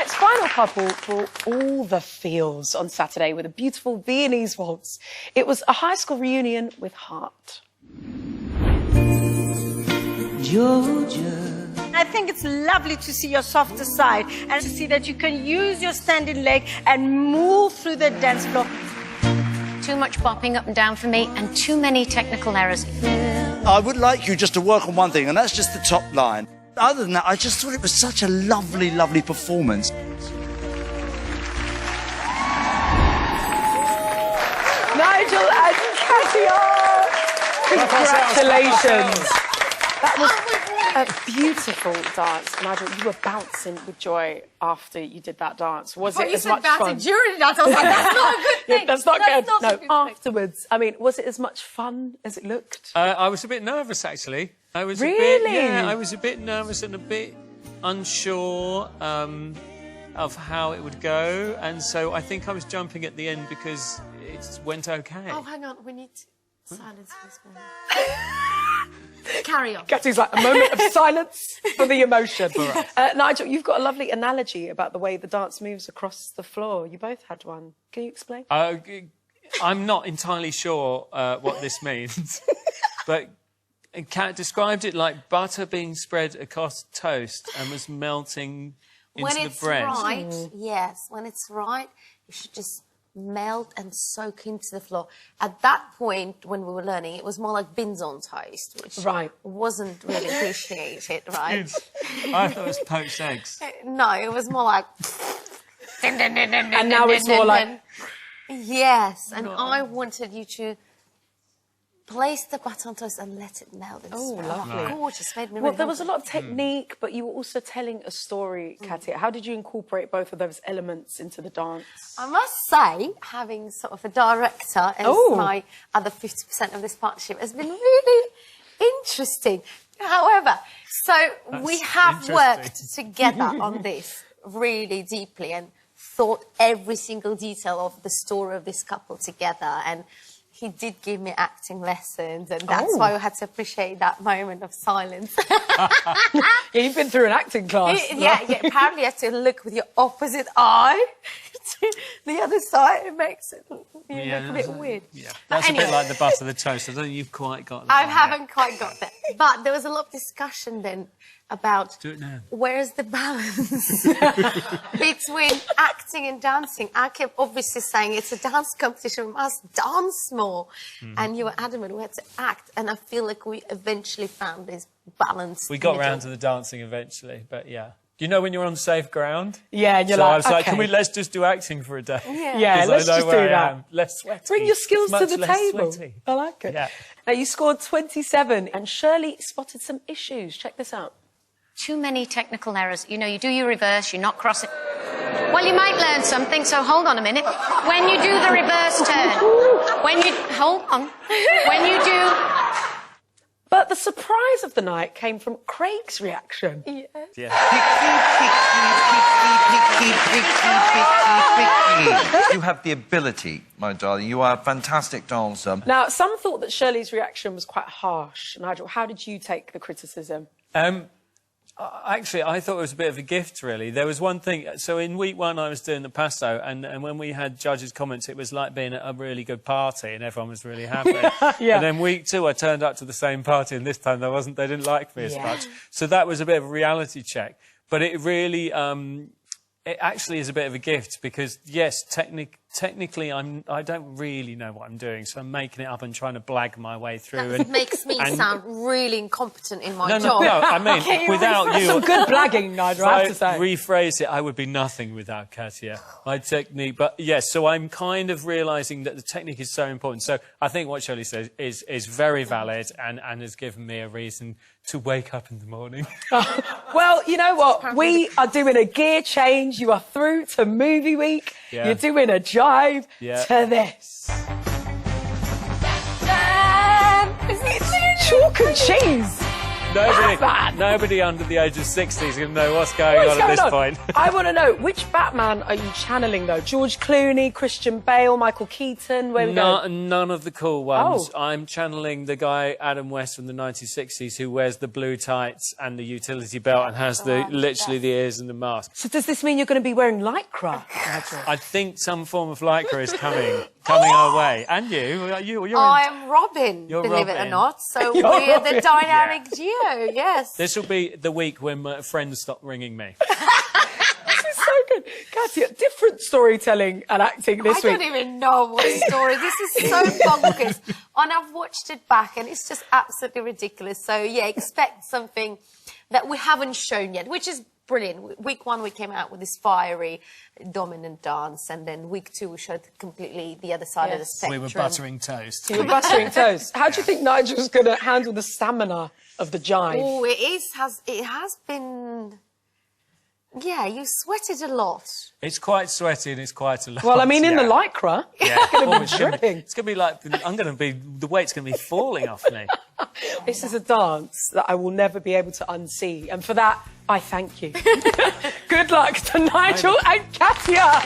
tonight's final couple brought all the feels on Saturday with a beautiful Viennese waltz. It was a high school reunion with heart. Georgia. I think it's lovely to see your softer side and to see that you can use your standing leg and move through the dance floor. Too much bopping up and down for me and too many technical errors. I would like you just to work on one thing, and that's just the top line. Other than that, I just thought it was such a lovely, lovely performance. Nigel and Katya! Congratulations! That was a beautiful dance. Nigel, you were bouncing with joy after you did that dance. Was it as much fun? During the dance, I was like, that's not a good thing. Yeah, that's not good. Not No, a good thing. afterwards. I mean, was it as much fun as it looked? I was a bit nervous, actually. I was Really? I was a bit nervous and a bit unsure of how it would go, and so I think I was jumping at the end because it went okay. Oh, hang on, we need silence for this moment. Carry on. Katya's like, a moment of silence for the emotion. Nigel, you've got a lovely analogy about the way the dance moves across the floor. You both had one. Can you explain? I'm not entirely sure what this means, but Kat described it like butter being spread across toast and was melting into the bread. When it's right, yes, when it's right, you should just melt and soak into the floor. At that point, when we were learning, it was more like beans on toast, which wasn't really appreciated, right? I thought it was poached eggs. No, it was more like... And now it's more like... Yes, and I wanted you to place the butter on toast and let it melt. Oh, lovely. Gorgeous, made me Well, really there was a hungry. lot of technique, but you were also telling a story, Katya. How did you incorporate both of those elements into the dance? I must say, having sort of a director as my other 50% of this partnership has been really interesting. However, we have worked together on this really deeply and thought every single detail of the story of this couple together, and he did give me acting lessons, and that's why we had to appreciate that moment of silence. Yeah, you've been through an acting class. Yeah, apparently you have to look with your opposite eye to the other side. It makes it look a bit weird. Yeah, But that's anyway, a bit like the butter, the toast. I don't think you've quite got that. I haven't quite got that. But there was a lot of discussion then about Do it now. where's the balance between acting and dancing. I kept obviously saying it's a dance competition, we must dance more. And you were adamant we had to act. And I feel like we eventually found this balance. We got round to the dancing eventually, but yeah. You know when you're on safe ground? Yeah, and you're so like, I was like, okay. let's just do acting for a day. Yeah, 'Cause let's I know just where do I that. am. Less sweaty. Bring your skills to Much the less table. sweaty. I like it. Yeah. Now, you scored 27, and Shirley spotted some issues. Check this out. Too many technical errors. You know, you do your reverse, you're not crossing. Well, you might learn something, so hold on a minute. When you do the reverse turn, hold on. When you do... But the surprise of the night came from Craig's reaction. Yeah. You have the ability, my darling. You are a fantastic dancer. Now, some thought that Shirley's reaction was quite harsh. Nigel, how did you take the criticism? Actually, I thought it was a bit of a gift, really. There was one thing... So in week one, I was doing the pasto, and when we had judges' comments, it was like being at a really good party, and everyone was really happy. And then week two, I turned up to the same party, and this time they didn't like me as much. So that was a bit of a reality check. But it really... it actually is a bit of a gift because, yes, technically I don't really know what I'm doing, so I'm making it up and trying to blag my way through. That makes me sound really incompetent in my job. No, I mean, without you... Some good blagging, Nigel, I have to say. Rephrase it, I would be nothing without Katya. My technique, but yes, so I'm kind of realising that the technique is so important. So I think what Shirley says is very valid and has given me a reason to wake up in the morning. Well, you know what? We are doing a gear change. You are through to movie week. Yeah. You're doing a jive to this. It's chalk and cheese. Nobody under the age of 60 is going to know what's going on at this point. I want to know, which Batman are you channeling, though? George Clooney, Christian Bale, Michael Keaton? Where we go? None of the cool ones. Oh. I'm channeling the guy, Adam West, from the 1960s, who wears the blue tights and the utility belt and has literally the ears and the mask. So does this mean you're going to be wearing Lycra? I think some form of Lycra is coming our way. And you're I am Robin, believe it or not. So we're the dynamic duo, yes. This will be the week when my friends stop ringing me. This is so good. Katya, different storytelling and acting this week. I don't even know what story. This is so bonkers. And I've watched it back and it's just absolutely ridiculous. So, yeah, expect something that we haven't shown yet, which is brilliant. Week 1, we came out with this fiery, dominant dance, and then week 2, we showed completely the other side of the spectrum. We were buttering toast. You were buttering toast. How do you think Nigel's going to handle the stamina of the jive? Oh, it has been... Yeah, you sweated a lot. It's quite sweaty and it's quite a lot. Well, I mean, in the Lycra, it's going to be dripping. It's going to be like, the weight's going to be falling off me. This is a dance that I will never be able to unsee. And for that, I thank you. Good luck to Nigel and Katya.